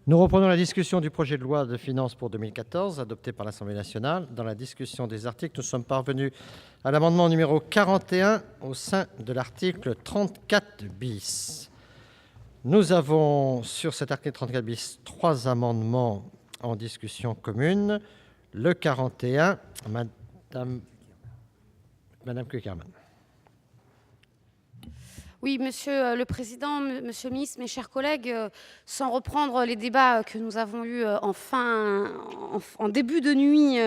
Nous reprenons la discussion du projet de loi de finances pour 2014, adopté par l'Assemblée nationale. Dans la discussion des articles, nous sommes parvenus à l'amendement numéro 41 au sein de l'article 34 bis. Nous avons sur cet article 34 bis 3 amendements en discussion commune. Le 41, Madame Cukierman. Oui, Monsieur le Président, Monsieur le Ministre, mes chers collègues, sans reprendre les débats que nous avons eus en début de nuit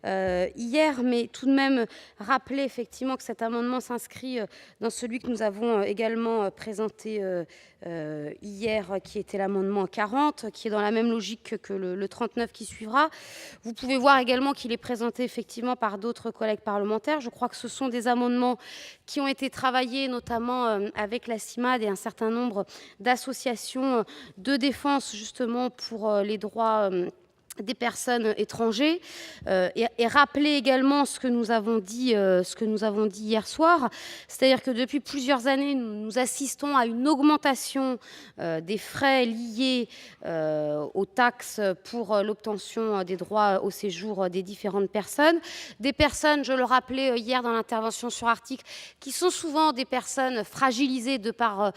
hier, mais tout de même rappeler effectivement que cet amendement s'inscrit dans celui que nous avons également présenté hier, qui était l'amendement 40, qui est dans la même logique que le 39 qui suivra. Vous pouvez voir également qu'il est présenté effectivement par d'autres collègues parlementaires. Je crois que ce sont des amendements qui ont été travaillés notamment avec la CIMAD et un certain nombre d'associations de défense justement pour les droits des personnes étrangères et rappeler également ce que nous avons dit hier soir, c'est-à-dire que depuis plusieurs années nous assistons à une augmentation des frais liés aux taxes pour l'obtention des droits au séjour des différentes personnes, je le rappelais hier dans l'intervention sur article, qui sont souvent des personnes fragilisées de par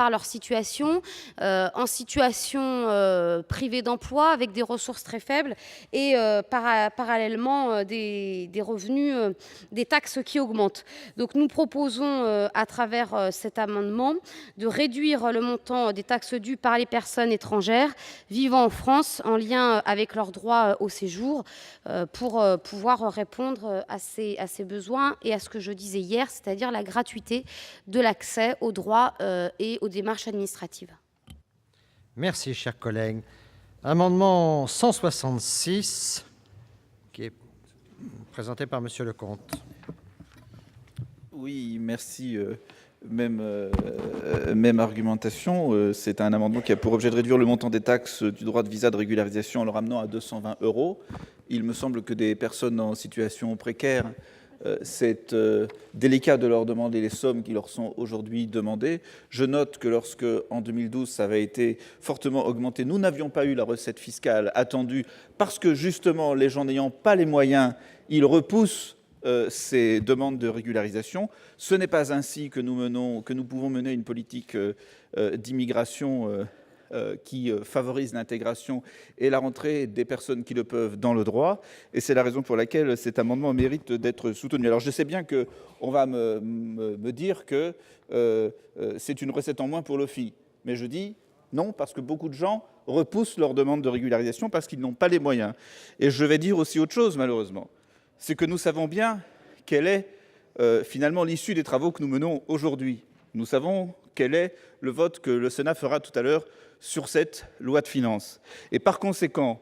leur situation, en situation privée d'emploi avec des ressources très faibles et parallèlement des revenus, des taxes qui augmentent. Donc nous proposons à travers cet amendement de réduire le montant des taxes dues par les personnes étrangères vivant en France en lien avec leurs droits au séjour pour pouvoir répondre à ces besoins et à ce que je disais hier, c'est-à-dire la gratuité de l'accès aux droits et aux démarches administratives. Merci, chers collègues. Amendement 166, qui est présenté par Monsieur Lecomte. Oui, merci. Même argumentation. C'est un amendement qui a pour objet de réduire le montant des taxes du droit de visa de régularisation en le ramenant à 220 €. Il me semble que des personnes en situation précaire, c'est délicat de leur demander les sommes qui leur sont aujourd'hui demandées. Je note que lorsque, en 2012, ça avait été fortement augmenté, nous n'avions pas eu la recette fiscale attendue parce que, justement, les gens n'ayant pas les moyens, ils repoussent ces demandes de régularisation. Ce n'est pas ainsi que nous pouvons mener une politique d'immigration qui favorise l'intégration et la rentrée des personnes qui le peuvent dans le droit. Et c'est la raison pour laquelle cet amendement mérite d'être soutenu. Alors je sais bien qu'on va me dire que c'est une recette en moins pour l'OFII. Mais je dis non, parce que beaucoup de gens repoussent leur demande de régularisation parce qu'ils n'ont pas les moyens. Et je vais dire aussi autre chose, malheureusement. C'est que nous savons bien quelle est finalement l'issue des travaux que nous menons aujourd'hui. Nous savons quel est le vote que le Sénat fera tout à l'heure sur cette loi de finances. Et par conséquent,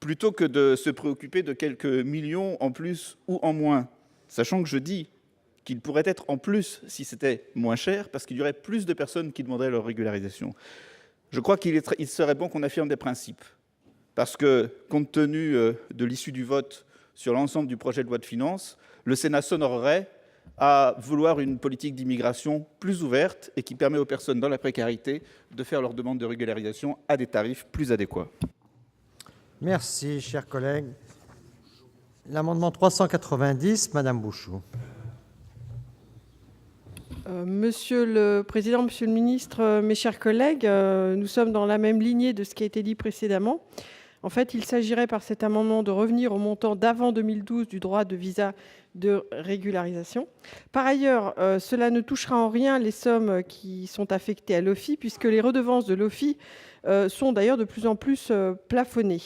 plutôt que de se préoccuper de quelques millions en plus ou en moins, sachant que je dis qu'il pourrait être en plus si c'était moins cher, parce qu'il y aurait plus de personnes qui demanderaient leur régularisation, je crois qu'il serait bon qu'on affirme des principes. Parce que, compte tenu de l'issue du vote sur l'ensemble du projet de loi de finances, le Sénat s'honorerait à vouloir une politique d'immigration plus ouverte et qui permet aux personnes dans la précarité de faire leur demande de régularisation à des tarifs plus adéquats. Merci, chers collègues. L'amendement 390, Madame Bouchoux. Monsieur le Président, Monsieur le Ministre, mes chers collègues, nous sommes dans la même lignée de ce qui a été dit précédemment. En fait, il s'agirait par cet amendement de revenir au montant d'avant 2012 du droit de visa de régularisation. Par ailleurs, cela ne touchera en rien les sommes qui sont affectées à l'OFII, puisque les redevances de l'OFII sont d'ailleurs de plus en plus plafonnées.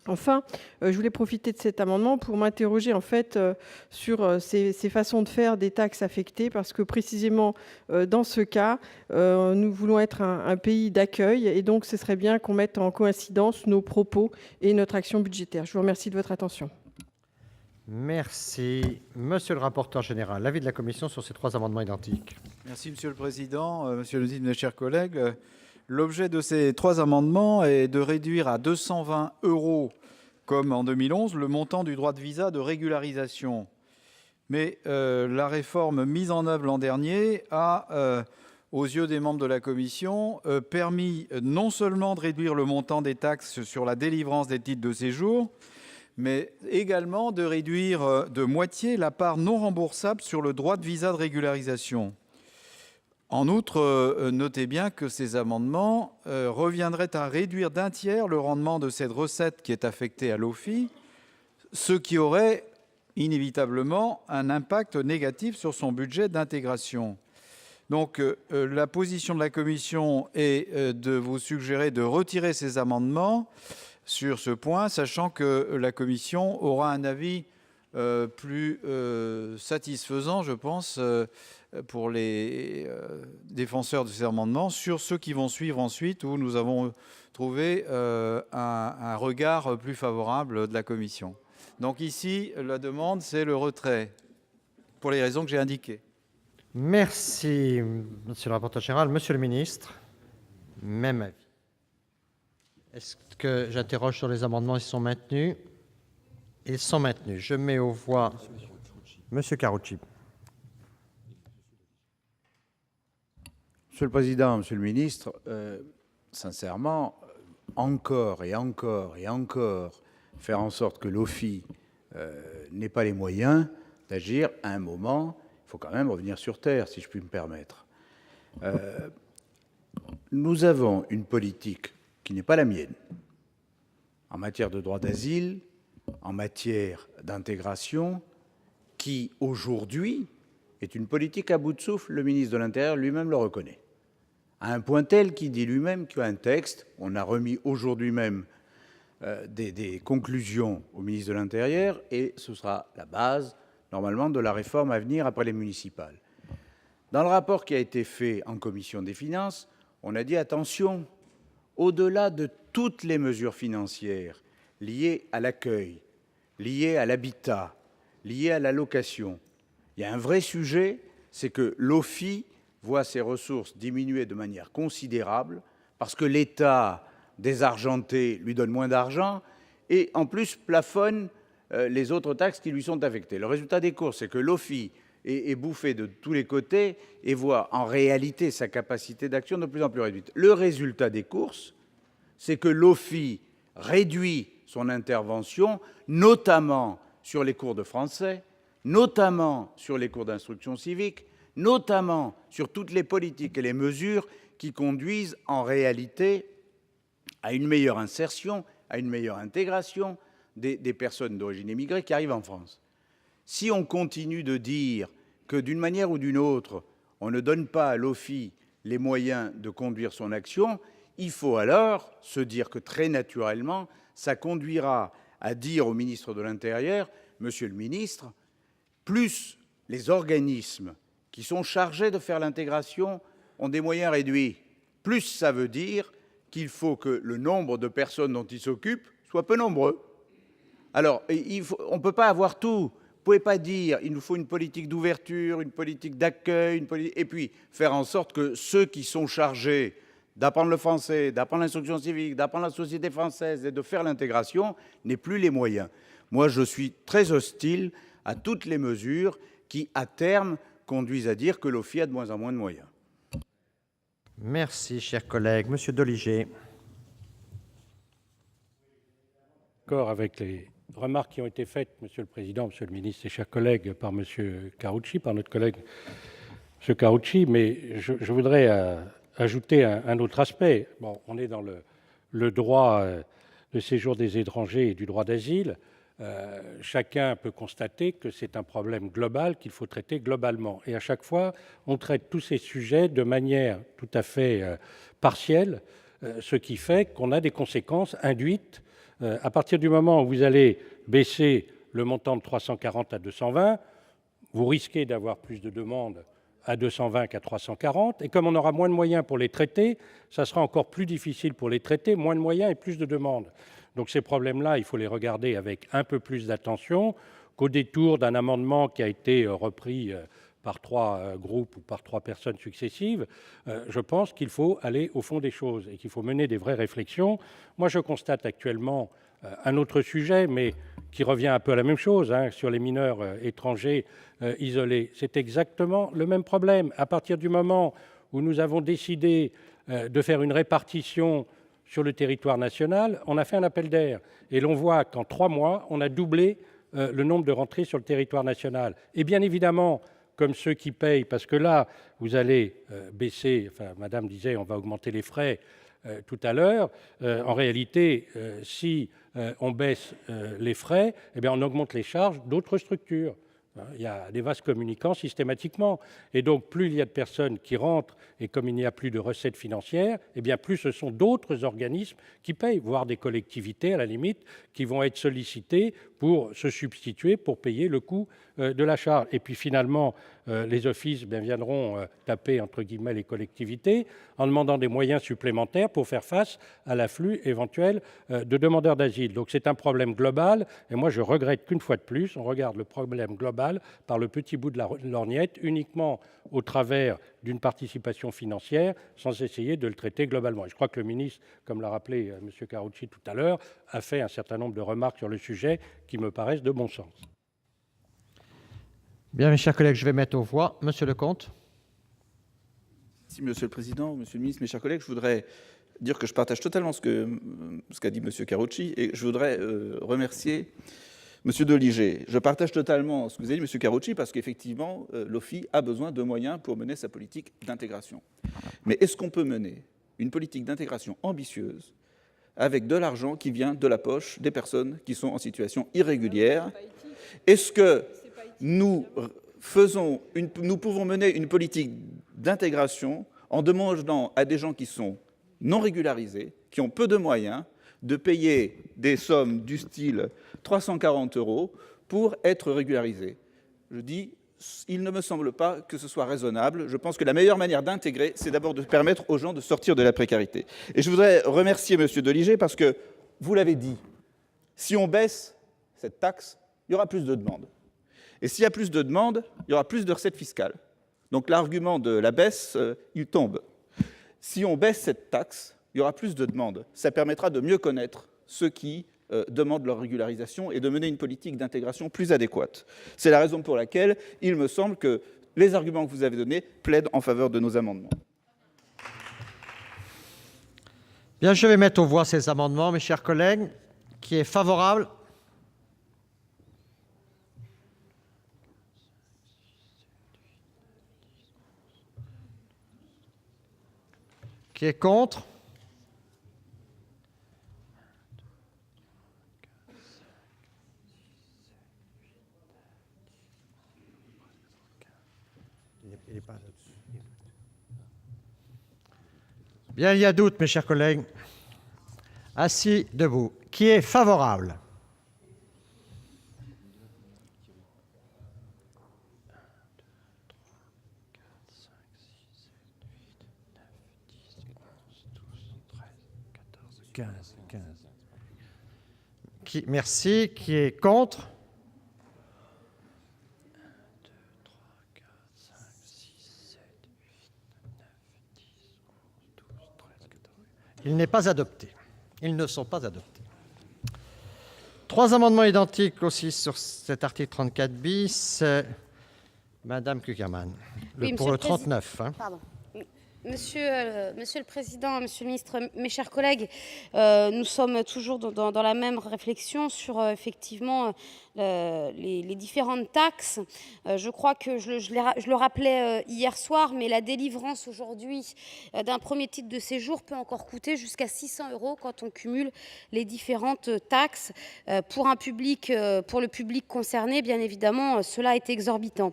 Enfin, je voulais profiter de cet amendement pour m'interroger en fait sur ces façons de faire des taxes affectées, parce que précisément dans ce cas, nous voulons être un pays d'accueil et donc ce serait bien qu'on mette en coïncidence nos propos et notre action budgétaire. Je vous remercie de votre attention. Merci. Monsieur le rapporteur général, l'avis de la commission sur ces trois amendements identiques. Merci, Monsieur le Président. Monsieur le ministre, mes chers collègues, l'objet de ces trois amendements est de réduire à 220 €, comme en 2011, le montant du droit de visa de régularisation. Mais la réforme mise en œuvre l'an dernier a aux yeux des membres de la commission, permis non seulement de réduire le montant des taxes sur la délivrance des titres de séjour, mais également de réduire de moitié la part non remboursable sur le droit de visa de régularisation. En outre, notez bien que ces amendements reviendraient à réduire d'un tiers le rendement de cette recette qui est affectée à l'OFII, ce qui aurait inévitablement un impact négatif sur son budget d'intégration. Donc, la position de la commission est de vous suggérer de retirer ces amendements sur ce point, sachant que la commission aura un avis plus satisfaisant, je pense, pour les défenseurs de ces amendements, sur ceux qui vont suivre ensuite, où nous avons trouvé un regard plus favorable de la commission. Donc ici, la demande, c'est le retrait, pour les raisons que j'ai indiquées. Merci, monsieur le rapporteur général. Monsieur le ministre, même avis. Est-ce que j'interroge sur les amendements, ils sont maintenus? Ils sont maintenus. Je mets aux voix monsieur Karoutchi. Monsieur le Président, Monsieur le Ministre, sincèrement, encore et encore et encore faire en sorte que l'OFII n'ait pas les moyens d'agir, à un moment, il faut quand même revenir sur terre, si je puis me permettre. Nous avons une politique qui n'est pas la mienne, en matière de droit d'asile, en matière d'intégration, qui aujourd'hui est une politique à bout de souffle, le ministre de l'Intérieur lui-même le reconnaît. À un point tel qu'il dit lui-même qu'un texte, on a remis aujourd'hui même des conclusions au ministre de l'Intérieur, et ce sera la base, normalement, de la réforme à venir après les municipales. Dans le rapport qui a été fait en commission des finances, on a dit attention, au-delà de toutes les mesures financières liées à l'accueil, liées à l'habitat, liées à la location, il y a un vrai sujet, c'est que l'OFII voit ses ressources diminuer de manière considérable parce que l'État désargenté lui donne moins d'argent et en plus plafonne les autres taxes qui lui sont affectées. Le résultat des courses, c'est que l'OFII est bouffé de tous les côtés et voit en réalité sa capacité d'action de plus en plus réduite. Le résultat des courses, c'est que l'OFII réduit son intervention, notamment sur les cours de français, notamment sur les cours d'instruction civique, notamment sur toutes les politiques et les mesures qui conduisent en réalité à une meilleure insertion, à une meilleure intégration des personnes d'origine immigrée qui arrivent en France. Si on continue de dire que d'une manière ou d'une autre, on ne donne pas à l'OFII les moyens de conduire son action, il faut alors se dire que très naturellement, ça conduira à dire au ministre de l'Intérieur, Monsieur le ministre, plus les organismes qui sont chargés de faire l'intégration ont des moyens réduits, plus ça veut dire qu'il faut que le nombre de personnes dont ils s'occupent soit peu nombreux. Alors, on ne peut pas avoir tout. Vous ne pouvez pas dire il nous faut une politique d'ouverture, une politique d'accueil, et puis faire en sorte que ceux qui sont chargés d'apprendre le français, d'apprendre l'instruction civique, d'apprendre la société française et de faire l'intégration n'aient plus les moyens. Moi, je suis très hostile à toutes les mesures qui, à terme, conduisent à dire que l'OFII a de moins en moins de moyens. Merci, cher collègue. Monsieur Doligé. D'accord avec les remarques qui ont été faites, Monsieur le Président, Monsieur le Ministre et chers collègues, par Monsieur Karoutchi, par notre collègue Monsieur Karoutchi, mais je voudrais ajouter un autre aspect. Bon, on est dans le droit de séjour des étrangers et du droit d'asile. Chacun peut constater que c'est un problème global qu'il faut traiter globalement. Et à chaque fois, on traite tous ces sujets de manière tout à fait partielle, ce qui fait qu'on a des conséquences induites. À partir du moment où vous allez baisser le montant de 340 à 220, vous risquez d'avoir plus de demandes à 220 qu'à 340. Et comme on aura moins de moyens pour les traiter, ça sera encore plus difficile pour les traiter, moins de moyens et plus de demandes. Donc ces problèmes-là, il faut les regarder avec un peu plus d'attention qu'au détour d'un amendement qui a été repris par 3 groupes ou par 3 personnes successives. Je pense qu'il faut aller au fond des choses et qu'il faut mener des vraies réflexions. Moi, je constate actuellement un autre sujet, mais qui revient un peu à la même chose, sur les mineurs étrangers isolés. C'est exactement le même problème. À partir du moment où nous avons décidé de faire une répartition sur le territoire national, on a fait un appel d'air. Et l'on voit qu'en 3 mois, on a doublé le nombre de rentrées sur le territoire national. Et bien évidemment, comme ceux qui payent, parce que là, vous allez baisser, enfin, madame disait, on va augmenter les frais tout à l'heure. En réalité, si on baisse les frais, eh bien, on augmente les charges d'autres structures. Il y a des vases communicants systématiquement. Et donc, plus il y a de personnes qui rentrent, et comme il n'y a plus de recettes financières, eh bien, plus ce sont d'autres organismes qui payent, voire des collectivités, à la limite, qui vont être sollicités pour se substituer, pour payer le coût de la charge. Et puis, finalement, les offices viendront taper, entre guillemets, les collectivités en demandant des moyens supplémentaires pour faire face à l'afflux éventuel de demandeurs d'asile. Donc, c'est un problème global. Et moi, je regrette qu'une fois de plus, on regarde le problème global par le petit bout de la lorgnette, uniquement au travers d'une participation financière, sans essayer de le traiter globalement. Et je crois que le ministre, comme l'a rappelé M. Karoutchi tout à l'heure, a fait un certain nombre de remarques sur le sujet qui me paraissent de bon sens. Bien, mes chers collègues, je vais mettre aux voix. Monsieur Lecomte. Merci, Monsieur le Président, Monsieur le Ministre, mes chers collègues. Je voudrais dire que je partage totalement ce qu'a dit M. Karoutchi, et je voudrais remercier Monsieur Doligé. Je partage totalement ce que vous avez dit, M. Karoutchi, parce qu'effectivement, l'OFII a besoin de moyens pour mener sa politique d'intégration. Mais est-ce qu'on peut mener une politique d'intégration ambitieuse avec de l'argent qui vient de la poche des personnes qui sont en situation irrégulière? Est-ce que nous pouvons mener une politique d'intégration en demandant à des gens qui sont non régularisés, qui ont peu de moyens, de payer des sommes du style 340 € pour être régularisés? Je dis, il ne me semble pas que ce soit raisonnable. Je pense que la meilleure manière d'intégrer, c'est d'abord de permettre aux gens de sortir de la précarité. Et je voudrais remercier M. Doligé parce que, vous l'avez dit, si on baisse cette taxe, il y aura plus de demandes. Et s'il y a plus de demandes, il y aura plus de recettes fiscales. Donc l'argument de la baisse, il tombe. Si on baisse cette taxe, il y aura plus de demandes. Ça permettra de mieux connaître ceux qui demandent leur régularisation et de mener une politique d'intégration plus adéquate. C'est la raison pour laquelle il me semble que les arguments que vous avez donnés plaident en faveur de nos amendements. Bien, je vais mettre aux voix ces amendements, mes chers collègues. Qui est favorable? Qui est contre? Bien, il y a doute, mes chers collègues. Assis, debout. Qui est favorable? Merci. Qui est contre? 1, 2, 3, 4, 5, 6, 7, 8, 9, 10, 11, 12, 13, 14. Il n'est pas adopté. Ils ne sont pas adoptés. 3 amendements identiques aussi sur cet article 34 bis. Madame Cukierman, Oui, pour le 39. Pardon. Monsieur le Président, Monsieur le Ministre, mes chers collègues, nous sommes toujours dans la même réflexion sur effectivement les différentes taxes. Je crois que je le rappelais hier soir, mais la délivrance aujourd'hui d'un premier titre de séjour peut encore coûter jusqu'à 600 € quand on cumule les différentes taxes. Pour le public concerné, bien évidemment, cela est exorbitant.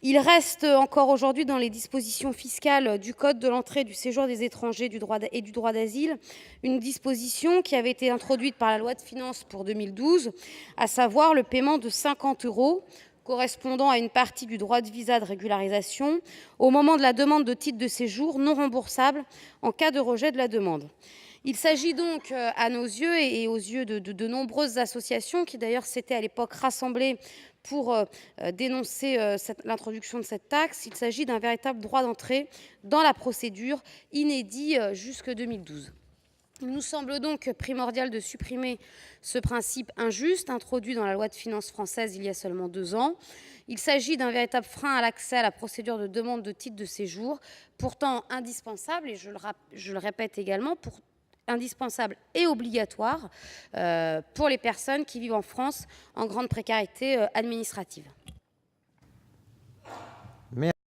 Il reste encore aujourd'hui dans les dispositions fiscales du Code de l'entrée et du séjour des étrangers et du droit d'asile une disposition qui avait été introduite par la loi de finances pour 2012, à savoir le paiement de 50 € correspondant à une partie du droit de visa de régularisation au moment de la demande de titre de séjour non remboursable en cas de rejet de la demande. Il s'agit donc, à nos yeux et aux yeux de nombreuses associations qui d'ailleurs s'étaient à l'époque rassemblées pour dénoncer l'introduction de cette taxe, il s'agit d'un véritable droit d'entrée dans la procédure, inédit jusque 2012. Il nous semble donc primordial de supprimer ce principe injuste introduit dans la loi de finances française il y a seulement 2 ans. Il s'agit d'un véritable frein à l'accès à la procédure de demande de titre de séjour, pourtant indispensable, et je le répète également, indispensable et obligatoire pour les personnes qui vivent en France en grande précarité administrative.